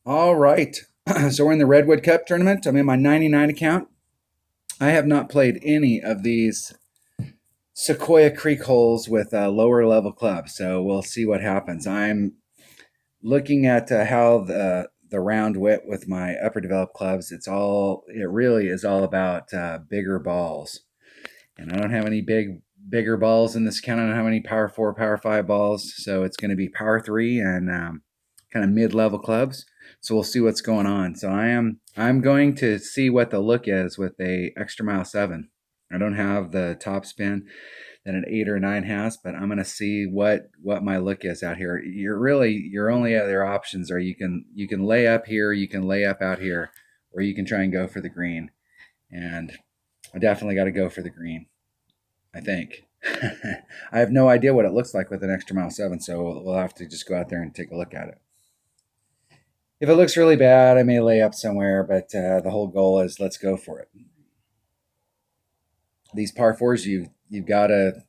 All right. So we're in the Redwood Cup tournament. I'm in my 99 account. I have not played any of these Sequoia Creek holes with lower level clubs, so we'll see what happens. I'm looking at how the round went with my upper developed clubs. It really is all about bigger balls, and I don't have any bigger balls in this account. I don't have any power four, power five balls, so it's going to be power three and kind of mid level clubs. So we'll see what's going on. So I'm going to see what the look is with a extra mile seven. I don't have the top spin that an 8 or 9 has, but I'm going to see what my look is out here. Your only other options are you can lay up here, you can lay up out here, or you can try and go for the green. And I definitely got to go for the green, I think. I have no idea what it looks like with an extra mile seven, so we'll have to just go out there and take a look at it. If it looks really bad, I may lay up somewhere, but the whole goal is let's go for it. These par fours, you gotta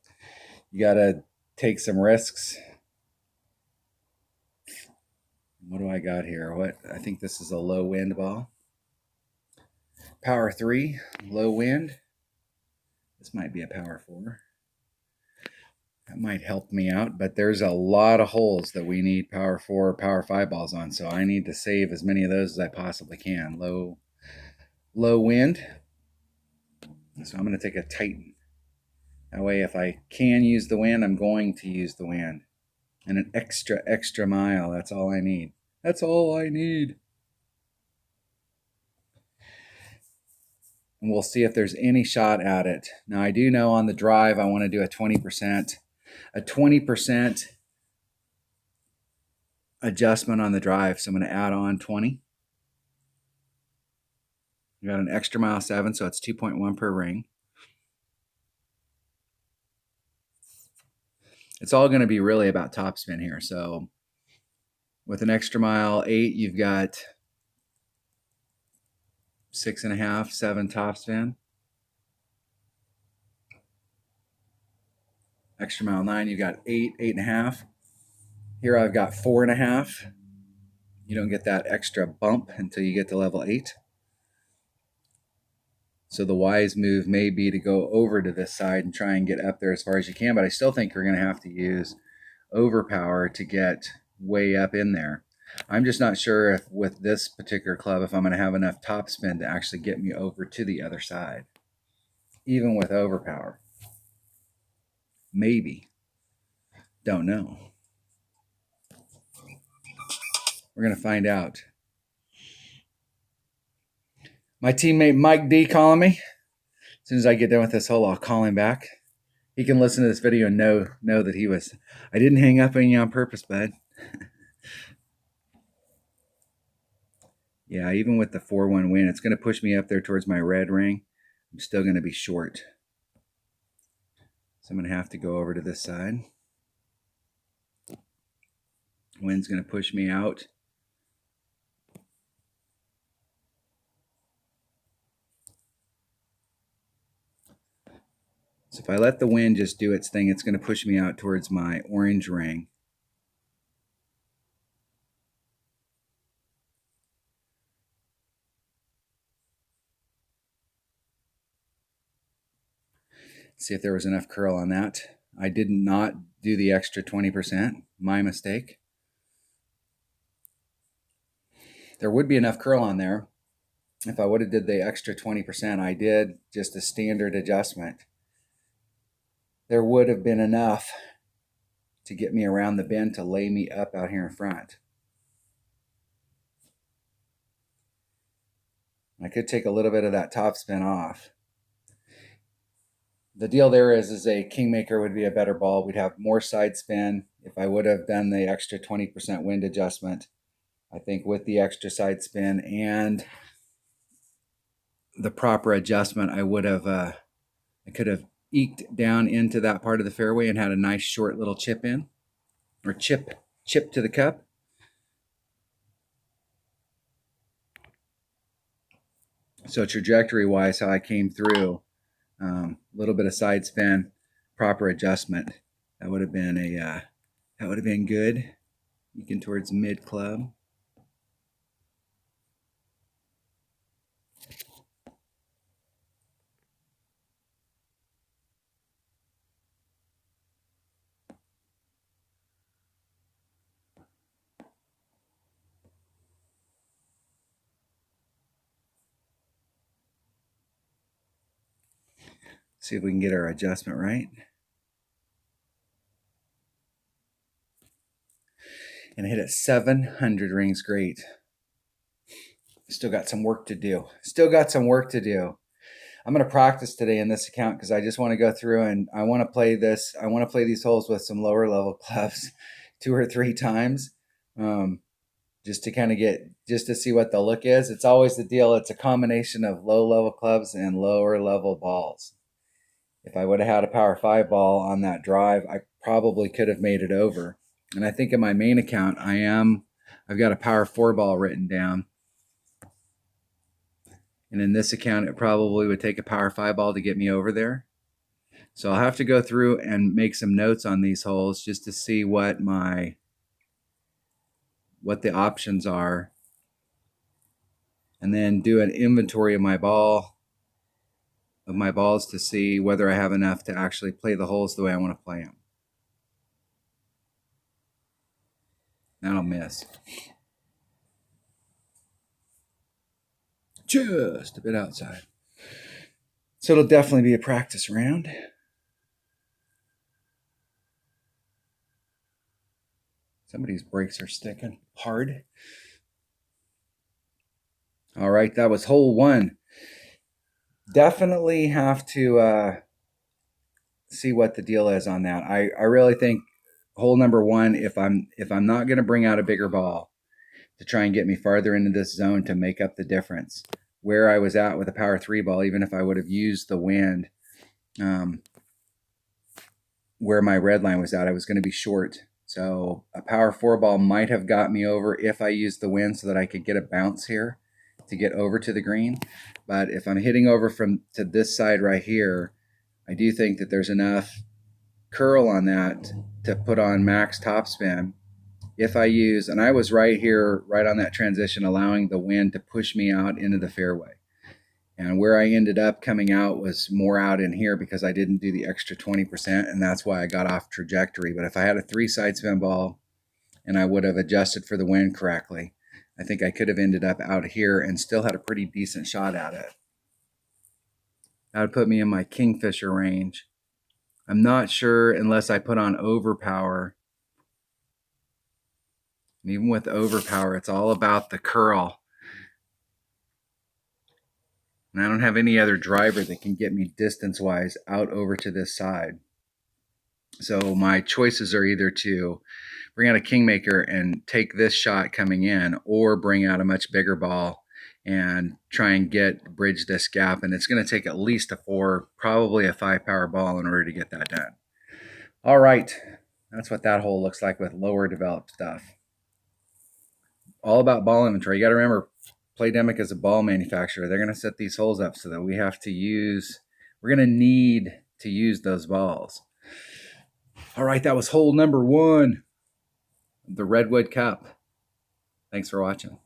take some risks. What do I got here? What I think this is a low wind ball. Power three, low wind. This might be a power four. That might help me out, but there's a lot of holes that we need power four, power five balls on, so I need to save as many of those as I possibly can. Low wind. So I'm going to take a Titan. That way, if I can use the wind, I'm going to use the wind. And an extra mile. That's all I need. That's all I need. And we'll see if there's any shot at it. Now, I do know on the drive, I want to do a 20%. A 20% adjustment on the drive. So I'm going to add on 20. We got an extra mile seven, so it's 2.1 per ring. It's all going to be really about topspin here. So with an extra mile 8, you've got 6.5, 7 topspin. Extra mile 9, you've got 8, 8.5. Here I've got 4.5. You don't get that extra bump until you get to level 8. So the wise move may be to go over to this side and try and get up there as far as you can, but I still think you're going to have to use overpower to get way up in there. I'm just not sure if with this particular club, if I'm going to have enough topspin to actually get me over to the other side, even with overpower. Maybe. Don't know. We're going to find out. My teammate Mike D calling me. As soon as I get done with this hole, I'll call him back. He can listen to this video and know that I didn't hang up on you on purpose, bud. Yeah, even with the 4-1 win, it's going to push me up there towards my red ring. I'm still going to be short. So I'm going to have to go over to this side. Wind's going to push me out. So if I let the wind just do its thing, it's going to push me out towards my orange ring. See if there was enough curl on that. I did not do the extra 20%. My mistake. There would be enough curl on there if I would have did the extra 20%. I did just a standard adjustment. There would have been enough to get me around the bend to lay me up out here in front. I could take a little bit of that topspin off. The deal there is a Kingmaker would be a better ball. We'd have more side spin if I would have done the extra 20% wind adjustment. I think with the extra side spin and the proper adjustment, I could have eked down into that part of the fairway and had a nice short little chip in, or chip to the cup. So trajectory wise, how I came through, a little bit of side spin, proper adjustment. That would have been good. Eking towards mid club. See if we can get our adjustment right. And hit it 700 rings. Great. Still got some work to do. Still got some work to do. I'm going to practice today in this account because I just want to go through and I want to play this. I want to play these holes with some lower level clubs 2 or 3 times, just to kind of just to see what the look is. It's always the deal. It's a combination of low level clubs and lower level balls. If I would have had a power 5 ball on that drive, I probably could have made it over. And I think in my main account, I've got a power 4 ball written down. And in this account, it probably would take a power 5 ball to get me over there. So I'll have to go through and make some notes on these holes just to see what the options are. And then do an inventory of my balls to see whether I have enough to actually play the holes the way I want to play them. That'll miss. Just a bit outside. So it'll definitely be a practice round. Somebody's brakes are sticking hard. All right, that was hole 1. Definitely have to see what the deal is on that. I really think hole number 1, if I'm not going to bring out a bigger ball to try and get me farther into this zone to make up the difference, where I was at with a power 3 ball, even if I would have used the wind, where my red line was at, I was going to be short. So a power 4 ball might have got me over if I used the wind so that I could get a bounce here to get over to the green. But if I'm hitting over to this side right here, I do think that there's enough curl on that to put on max topspin. If I use, and I was right here, right on that transition, allowing the wind to push me out into the fairway. And where I ended up coming out was more out in here because I didn't do the extra 20%, and that's why I got off trajectory. But if I had a 3 side spin ball and I would have adjusted for the wind correctly, I think I could have ended up out here and still had a pretty decent shot at it. That would put me in my Kingfisher range. I'm not sure unless I put on overpower. And even with overpower, it's all about the curl. And I don't have any other driver that can get me distance-wise out over to this side. So my choices are either to bring out a Kingmaker and take this shot coming in, or bring out a much bigger ball and try and bridge this gap. And it's going to take at least a 4, probably a 5 power ball in order to get that done. All right. That's what that hole looks like with lower developed stuff. All about ball inventory. You got to remember, Playdemic is a ball manufacturer. They're going to set these holes up so that we're going to need to use those balls. All right, that was hole number 1 of the Redwood Cup. Thanks for watching.